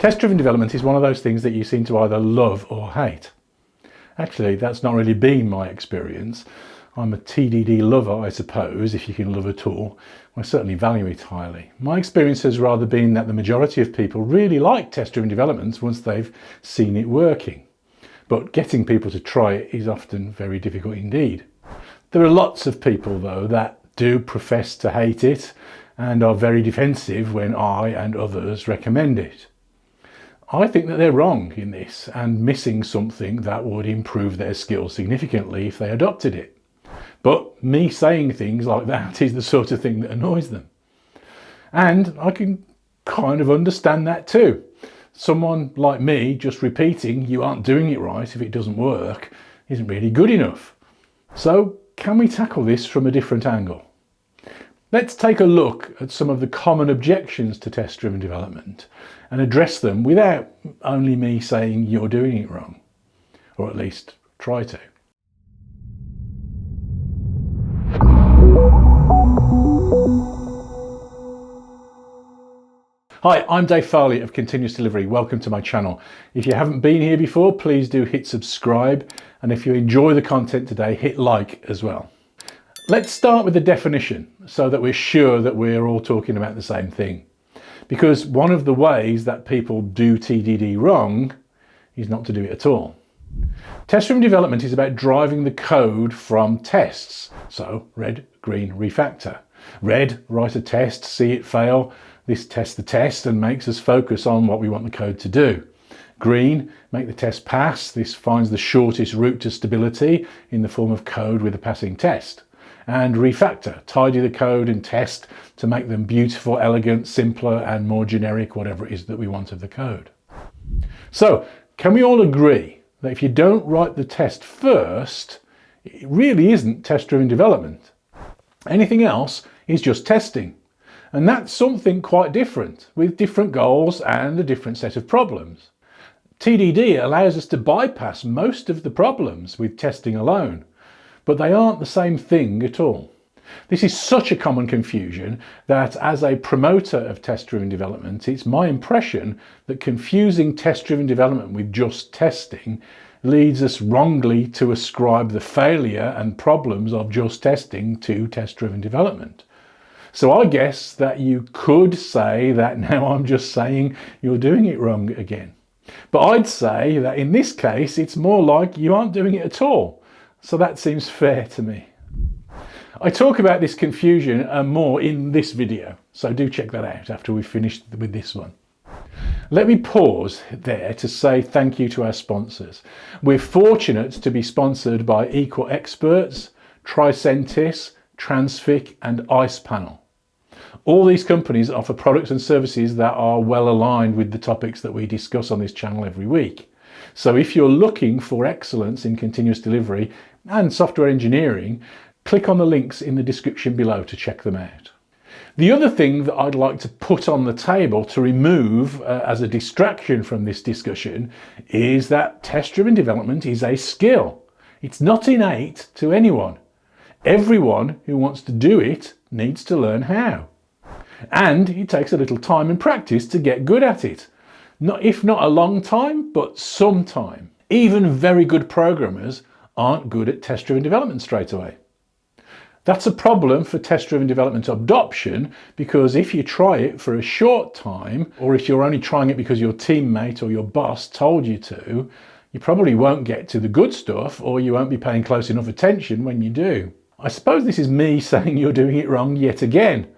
Test-driven development is one of those things that you seem to either love or hate. Actually, that's not really been my experience. I'm a TDD lover, I suppose, if you can love at all. I certainly value it highly. My experience has rather been that the majority of people really like test-driven development once they've seen it working. But getting people to try it is often very difficult indeed. There are lots of people, though, that do profess to hate it and are very defensive when I and others recommend it. I think that they're wrong in this and missing something that would improve their skills significantly if they adopted it. But me saying things like that is the sort of thing that annoys them. And I can kind of understand that too. Someone like me just repeating you aren't doing it right if it doesn't work isn't really good enough. So can we tackle this from a different angle? Let's take a look at some of the common objections to test-driven development and address them without only me saying you're doing it wrong, or at least try to. Hi, I'm Dave Farley of Continuous Delivery. Welcome to my channel. If you haven't been here before, please do hit subscribe, and if you enjoy the content today, hit like as well. Let's start with the definition so that we're sure that we're all talking about the same thing. Because one of the ways that people do TDD wrong is not to do it at all. Test-driven development is about driving the code from tests. So red, green, refactor. Red, write a test, see it fail. This tests the test and makes us focus on what we want the code to do. Green, make the test pass. This finds the shortest route to stability in the form of code with a passing test. And refactor, tidy the code and test to make them beautiful, elegant, simpler and more generic, whatever it is that we want of the code. So can we all agree that if you don't write the test first, it really isn't test-driven development? Anything else is just testing. And that's something quite different, with different goals and a different set of problems. TDD allows us to bypass most of the problems with testing alone, but they aren't the same thing at all. This is such a common confusion that as a promoter of test-driven development, it's my impression that confusing test-driven development with just testing leads us wrongly to ascribe the failure and problems of just testing to test-driven development. So I guess that you could say that now I'm just saying you're doing it wrong again. But I'd say that in this case, it's more like you aren't doing it at all. So that seems fair to me. I talk about this confusion more in this video, so do check that out after we've finished with this one. Let me pause there to say thank you to our sponsors. We're fortunate to be sponsored by Equal Experts, Tricentis, Transfic and Ice Panel. All these companies offer products and services that are well aligned with the topics that we discuss on this channel every week. So if you're looking for excellence in continuous delivery and software engineering, click on the links in the description below to check them out. The other thing that I'd like to put on the table to remove as a distraction from this discussion is that test-driven development is a skill. It's not innate to anyone. Everyone who wants to do it needs to learn how. And it takes a little time and practice to get good at it. If not a long time, but some time. Even very good programmers aren't good at test-driven development straight away. That's a problem for test-driven development adoption, because if you try it for a short time, or if you're only trying it because your teammate or your boss told you to, you probably won't get to the good stuff, or you won't be paying close enough attention when you do. I suppose this is me saying you're doing it wrong yet again.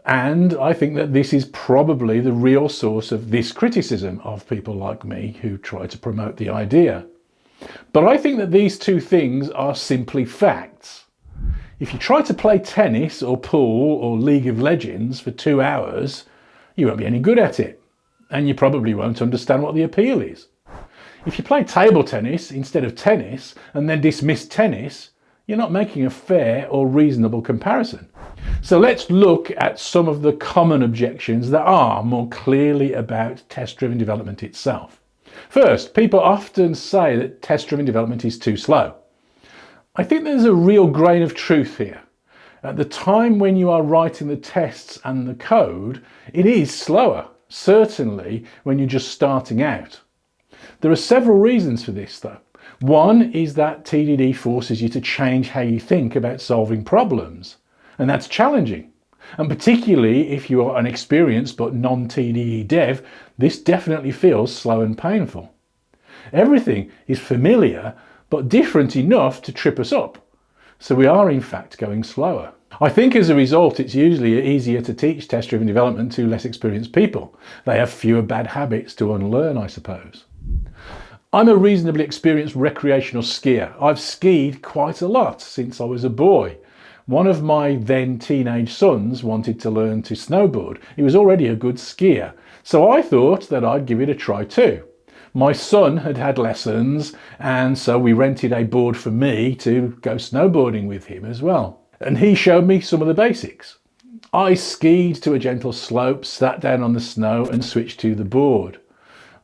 And I think that this is probably the real source of this criticism of people like me who try to promote the idea. But I think that these two things are simply facts. If you try to play tennis or pool or League of Legends for 2 hours, you won't be any good at it. And you probably won't understand what the appeal is. If you play table tennis instead of tennis and then dismiss tennis, you're not making a fair or reasonable comparison. So let's look at some of the common objections that are more clearly about test-driven development itself. First, people often say that test-driven development is too slow. I think there's a real grain of truth here. At the time when you are writing the tests and the code, it is slower. certainly when you're just starting out. There are several reasons for this though. One is that TDD forces you to change how you think about solving problems, and that's challenging. And particularly if you are an experienced but non-TDD dev, this definitely feels slow and painful. Everything is familiar but different enough to trip us up, so we are in fact going slower. I think as a result it's usually easier to teach test-driven development to less experienced people. They have fewer bad habits to unlearn, I suppose. I'm a reasonably experienced recreational skier. I've skied quite a lot since I was a boy. One of my then teenage sons wanted to learn to snowboard. He was already a good skier, so I thought that I'd give it a try too. My son had had lessons, and so we rented a board for me to go snowboarding with him as well. And he showed me some of the basics. I skied to a gentle slope, sat down on the snow and switched to the board.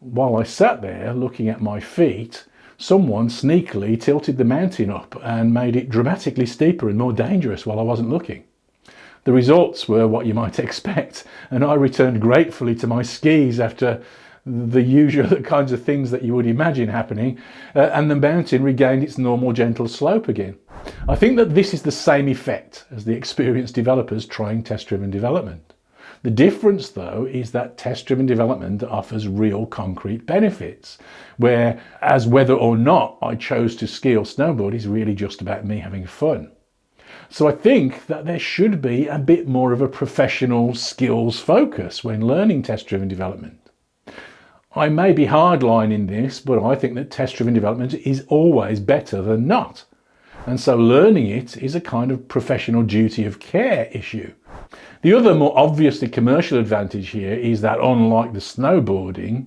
While I sat there looking at my feet, someone sneakily tilted the mountain up and made it dramatically steeper and more dangerous while I wasn't looking. The results were what you might expect, and I returned gratefully to my skis after the usual kinds of things that you would imagine happening, and the mountain regained its normal gentle slope again. I think that this is the same effect as the experienced developers trying test-driven development. The difference though is that test-driven development offers real concrete benefits, whereas whether or not I chose to ski or snowboard is really just about me having fun. So I think that there should be a bit more of a professional skills focus when learning test-driven development. I may be hardlining this, but I think that test-driven development is always better than not. And so learning it is a kind of professional duty of care issue. The other more obviously commercial advantage here is that unlike the snowboarding,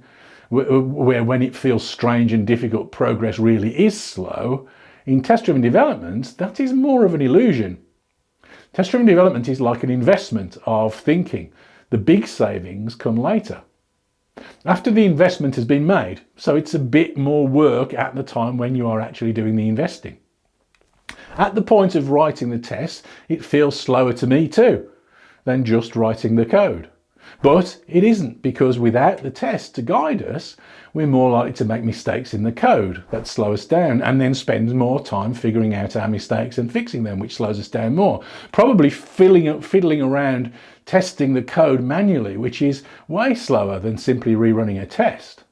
where when it feels strange and difficult, progress really is slow, in test-driven development, that is more of an illusion. Test-driven development is like an investment of thinking. The big savings come later, after the investment has been made, so it's a bit more work at the time when you are actually doing the investing. At the point of writing the test, it feels slower to me too than just writing the code. But it isn't, because without the test to guide us, we're more likely to make mistakes in the code that slow us down, and then spend more time figuring out our mistakes and fixing them, which slows us down more. Probably fiddling around testing the code manually, which is way slower than simply rerunning a test.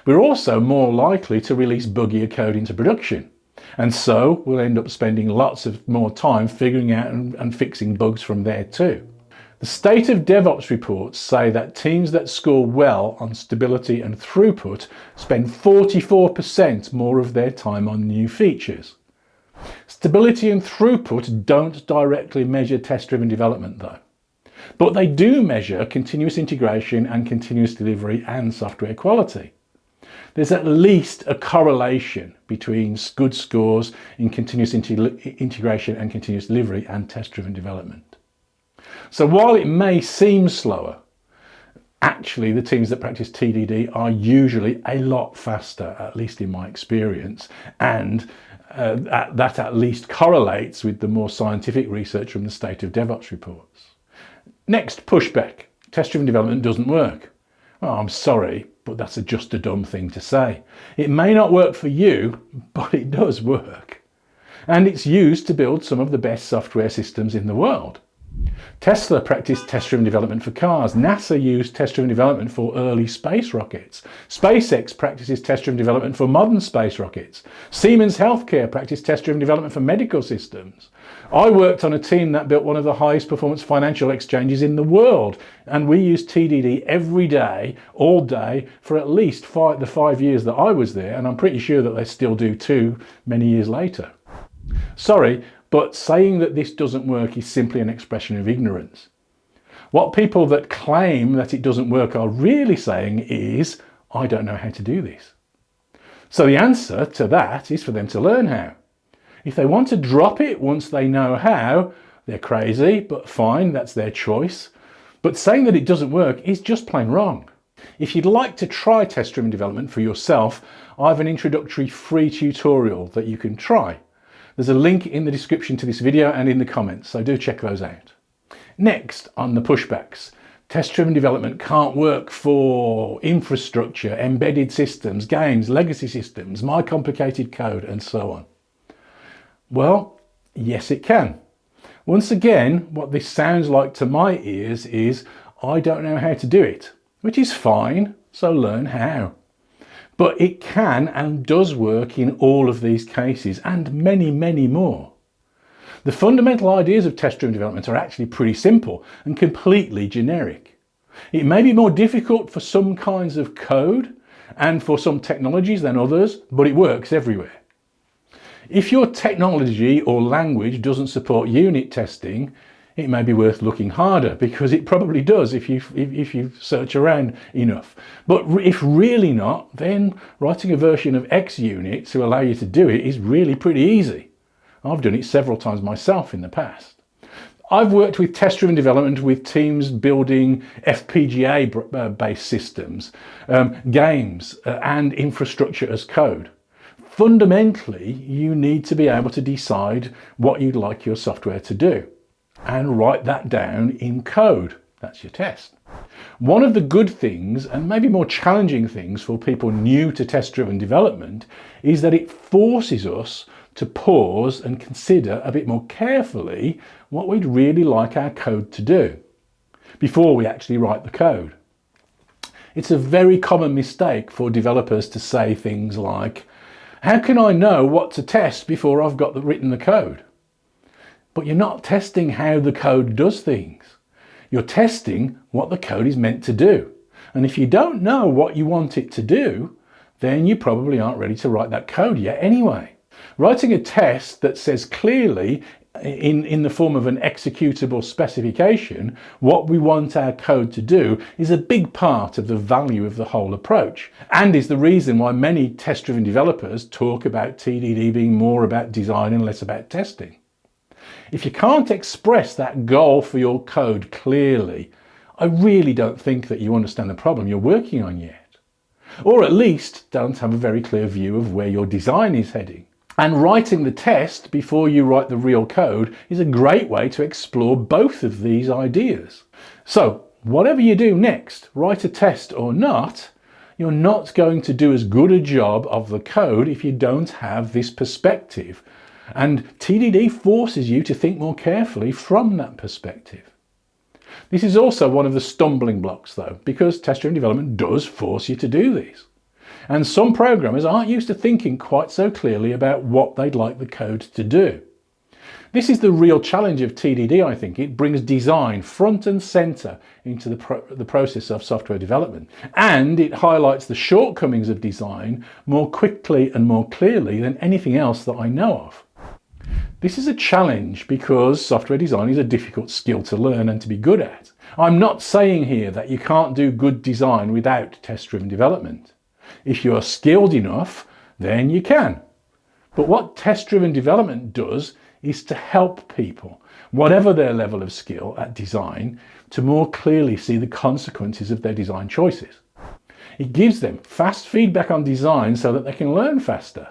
We're also more likely to release buggier code into production, and so we'll end up spending lots of more time figuring out and fixing bugs from there too. The State of DevOps reports say that teams that score well on stability and throughput spend 44% more of their time on new features. Stability and throughput don't directly measure test-driven development though, but they do measure continuous integration and continuous delivery and software quality. There's at least a correlation between good scores in continuous integration and continuous delivery and test-driven development. So while it may seem slower, actually the teams that practice TDD are usually a lot faster, at least in my experience, and that at least correlates with the more scientific research from the State of DevOps reports. Next, pushback. Test-driven development doesn't work. Well, I'm sorry, but that's just a dumb thing to say. It may not work for you, but it does work. And it's used to build some of the best software systems in the world. Tesla practiced test-driven development for cars. NASA used test-driven development for early space rockets. SpaceX practices test-driven development for modern space rockets. Siemens Healthcare practiced test-driven development for medical systems. I worked on a team that built one of the highest performance financial exchanges in the world, and we used TDD every day, all day, for at least the 5 years that I was there, and I'm pretty sure that they still do too many years later. Sorry, but saying that this doesn't work is simply an expression of ignorance. What people that claim that it doesn't work are really saying is, I don't know how to do this. So the answer to that is for them to learn how. If they want to drop it once they know how, they're crazy, but fine, that's their choice. But saying that it doesn't work is just plain wrong. If you'd like to try test-driven development for yourself, I have an introductory free tutorial that you can try. There's a link in the description to this video and in the comments, so do check those out. Next, on the pushbacks. Test-driven development can't work for infrastructure, embedded systems, games, legacy systems, my complicated code, and so on. Well, yes it can. Once again, what this sounds like to my ears is, I don't know how to do it, which is fine, so learn how. But it can and does work in all of these cases, and many, many more. The fundamental ideas of test-driven development are actually pretty simple and completely generic. It may be more difficult for some kinds of code and for some technologies than others, but it works everywhere. If your technology or language doesn't support unit testing, it may be worth looking harder, because it probably does if you search around enough. But if really not, then writing a version of XUnit to allow you to do it is really pretty easy. I've done it several times myself in the past. I've worked with test-driven development with teams building FPGA-based systems, games, and infrastructure as code. Fundamentally, you need to be able to decide what you'd like your software to do and write that down in code. That's your test. One of the good things, and maybe more challenging things for people new to test-driven development, is that it forces us to pause and consider a bit more carefully what we'd really like our code to do before we actually write the code. It's a very common mistake for developers to say things like, how can I know what to test before I've got written the code? But you're not testing how the code does things. You're testing what the code is meant to do. And if you don't know what you want it to do, then you probably aren't ready to write that code yet anyway. Writing a test that says clearly in the form of an executable specification what we want our code to do is a big part of the value of the whole approach, and is the reason why many test-driven developers talk about TDD being more about design and less about testing. If you can't express that goal for your code clearly, I really don't think that you understand the problem you're working on yet, or at least don't have a very clear view of where your design is heading. And writing the test before you write the real code is a great way to explore both of these ideas. So whatever you do next, write a test or not, you're not going to do as good a job of the code if you don't have this perspective. And TDD forces you to think more carefully from that perspective. This is also one of the stumbling blocks though, because test-driven development does force you to do this. And some programmers aren't used to thinking quite so clearly about what they'd like the code to do. This is the real challenge of TDD, I think. It brings design front and center into the process of software development. And it highlights the shortcomings of design more quickly and more clearly than anything else that I know of. This is a challenge because software design is a difficult skill to learn and to be good at. I'm not saying here that you can't do good design without test-driven development. If you're skilled enough, then you can. But what test-driven development does is to help people, whatever their level of skill at design, to more clearly see the consequences of their design choices. It gives them fast feedback on design so that they can learn faster.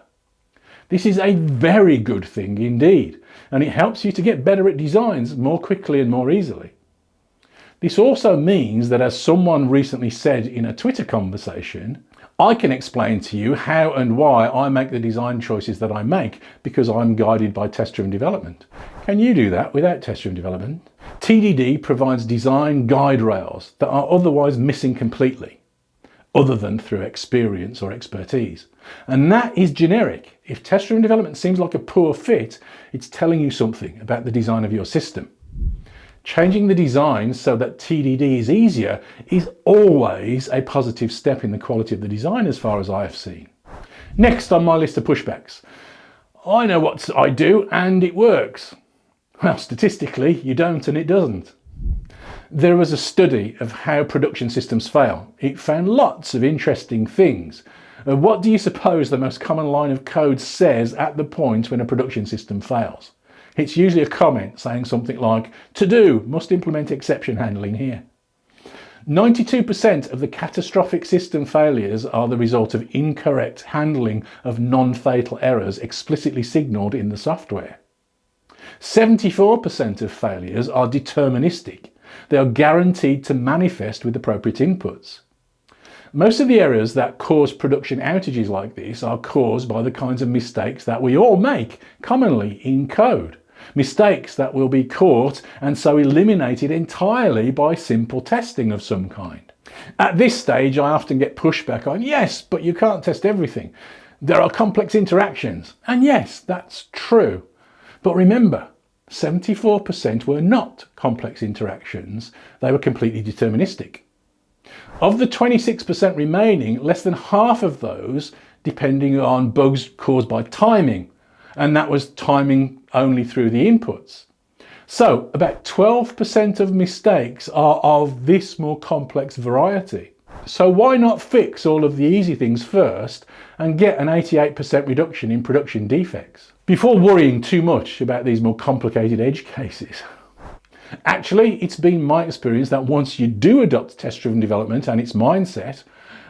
This is a very good thing indeed, and it helps you to get better at designs more quickly and more easily. This also means that, as someone recently said in a Twitter conversation, I can explain to you how and why I make the design choices that I make because I'm guided by test-driven development. Can you do that without test-driven development? TDD provides design guide rails that are otherwise missing completely, other than through experience or expertise. And that is generic. If test-driven development seems like a poor fit, it's telling you something about the design of your system. Changing the design so that TDD is easier is always a positive step in the quality of the design as far as I have seen. Next on my list of pushbacks. I know what I do and it works. Well, statistically, you don't and it doesn't. There was a study of how production systems fail. It found lots of interesting things. What do you suppose the most common line of code says at the point when a production system fails? It's usually a comment saying something like, "To do, must implement exception handling here." 92% of the catastrophic system failures are the result of incorrect handling of non-fatal errors explicitly signalled in the software. 74% of failures are deterministic, They are guaranteed to manifest with appropriate inputs. Most of the errors that cause production outages like this are caused by the kinds of mistakes that we all make commonly in code. Mistakes that will be caught and so eliminated entirely by simple testing of some kind. At this stage, I often get pushback on, yes, but you can't test everything. There are complex interactions. And yes, that's true. But remember, 74% were not complex interactions. They were completely deterministic. Of the 26% remaining, less than half of those depending on bugs caused by timing, and that was timing only through the inputs. So about 12% of mistakes are of this more complex variety. So why not fix all of the easy things first and get an 88% reduction in production defects before worrying too much about these more complicated edge cases? Actually, it's been my experience that once you do adopt test-driven development and its mindset,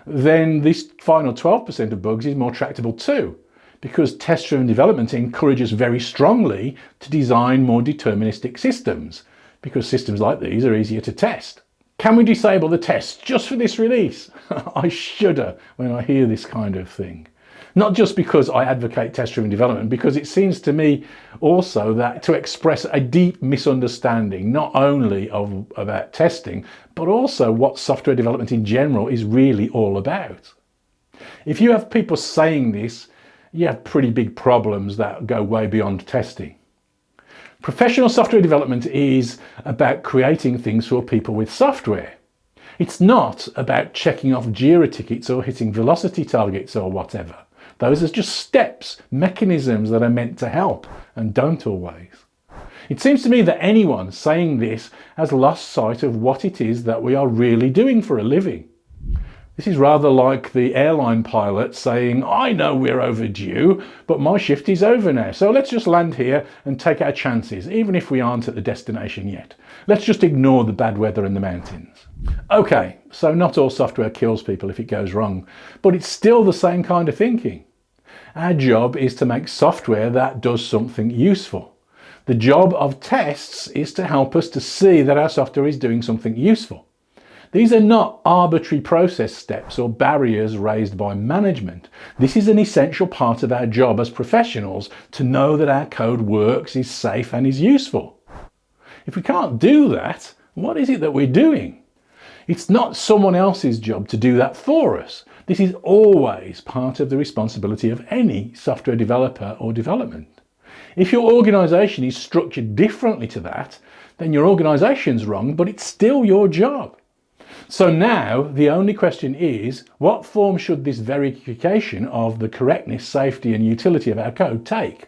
then this final 12% of bugs is more tractable too, because test-driven development encourages very strongly to design more deterministic systems, because systems like these are easier to test. Can we disable the tests just for this release? I shudder when I hear this kind of thing. Not just because I advocate test-driven development, because it seems to me also that to express a deep misunderstanding, not only about testing, but also what software development in general is really all about. If you have people saying this, you have pretty big problems that go way beyond testing. Professional software development is about creating things for people with software. It's not about checking off JIRA tickets or hitting velocity targets or whatever. Those are just steps, mechanisms that are meant to help and don't always. It seems to me that anyone saying this has lost sight of what it is that we are really doing for a living. This is rather like the airline pilot saying, I know we're overdue, but my shift is over now, so let's just land here and take our chances, even if we aren't at the destination yet. Let's just ignore the bad weather and the mountains. Okay, so not all software kills people if it goes wrong, but it's still the same kind of thinking. Our job is to make software that does something useful. The job of tests is to help us to see that our software is doing something useful. These are not arbitrary process steps or barriers raised by management. This is an essential part of our job as professionals to know that our code works, is safe and is useful. If we can't do that, what is it that we're doing? It's not someone else's job to do that for us. This is always part of the responsibility of any software developer or development. If your organisation is structured differently to that, then your organisation's wrong, but it's still your job. So now the only question is, what form should this verification of the correctness, safety and utility of our code take?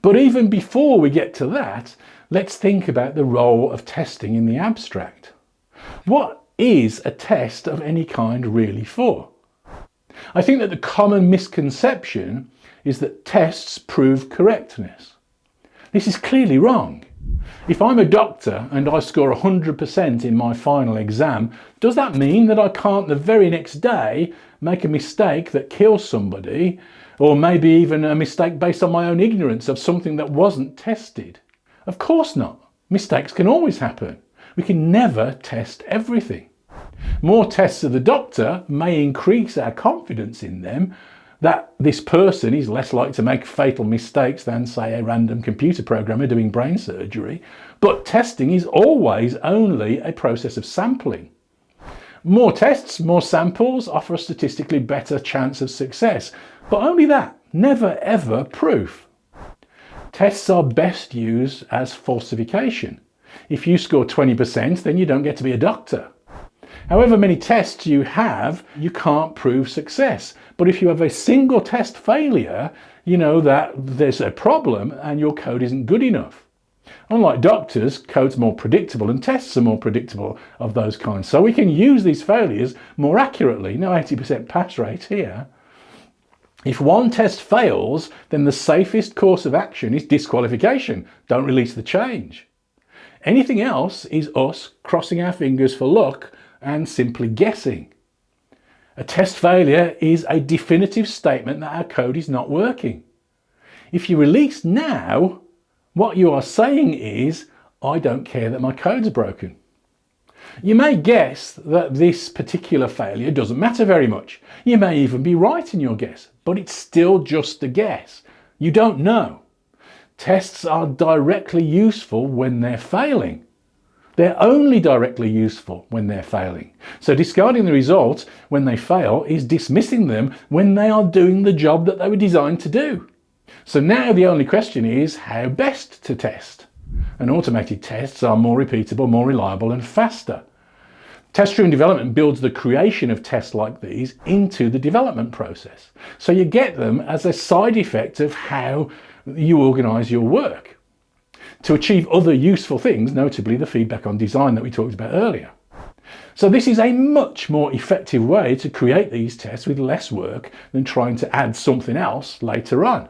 But even before we get to that, let's think about the role of testing in the abstract. What is a test of any kind really for? I think that the common misconception is that tests prove correctness. This is clearly wrong. If I'm a doctor and I score 100% in my final exam, does that mean that I can't the very next day make a mistake that kills somebody, or maybe even a mistake based on my own ignorance of something that wasn't tested? Of course not. Mistakes can always happen. We can never test everything. More tests of the doctor may increase our confidence in them, that this person is less likely to make fatal mistakes than, say, a random computer programmer doing brain surgery. But testing is always only a process of sampling. More tests, more samples offer a statistically better chance of success, but only that, never ever proof. Tests are best used as falsification. If you score 20%, then you don't get to be a doctor. However many tests you have, you can't prove success. But if you have a single test failure, you know that there's a problem and your code isn't good enough. Unlike doctors, code's more predictable and tests are more predictable of those kinds. So we can use these failures more accurately. No 80% pass rate here. If one test fails, then the safest course of action is disqualification. Don't release the change. Anything else is us crossing our fingers for luck and simply guessing. A test failure is a definitive statement that our code is not working. If you release now, what you are saying is, I don't care that my code's broken. You may guess that this particular failure doesn't matter very much. You may even be right in your guess, but it's still just a guess. You don't know. Tests are directly useful when they're failing. They're only directly useful when they're failing. So discarding the results when they fail is dismissing them when they are doing the job that they were designed to do. So now the only question is how best to test. And automated tests are more repeatable, more reliable and faster. Test-driven development builds the creation of tests like these into the development process. So you get them as a side effect of how you organise your work to achieve other useful things, notably the feedback on design that we talked about earlier. So this is a much more effective way to create these tests with less work than trying to add something else later on.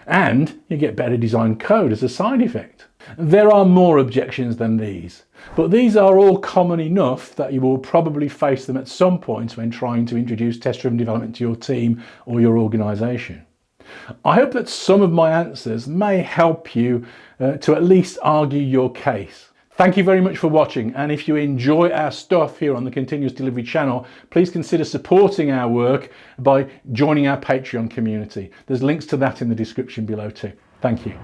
And you get better design code as a side effect. There are more objections than these, but these are all common enough that you will probably face them at some point when trying to introduce test-driven development to your team or your organisation. I hope that some of my answers may help you to at least argue your case. Thank you very much for watching, and if you enjoy our stuff here on the Continuous Delivery channel, please consider supporting our work by joining our Patreon community. There's links to that in the description below too. Thank you.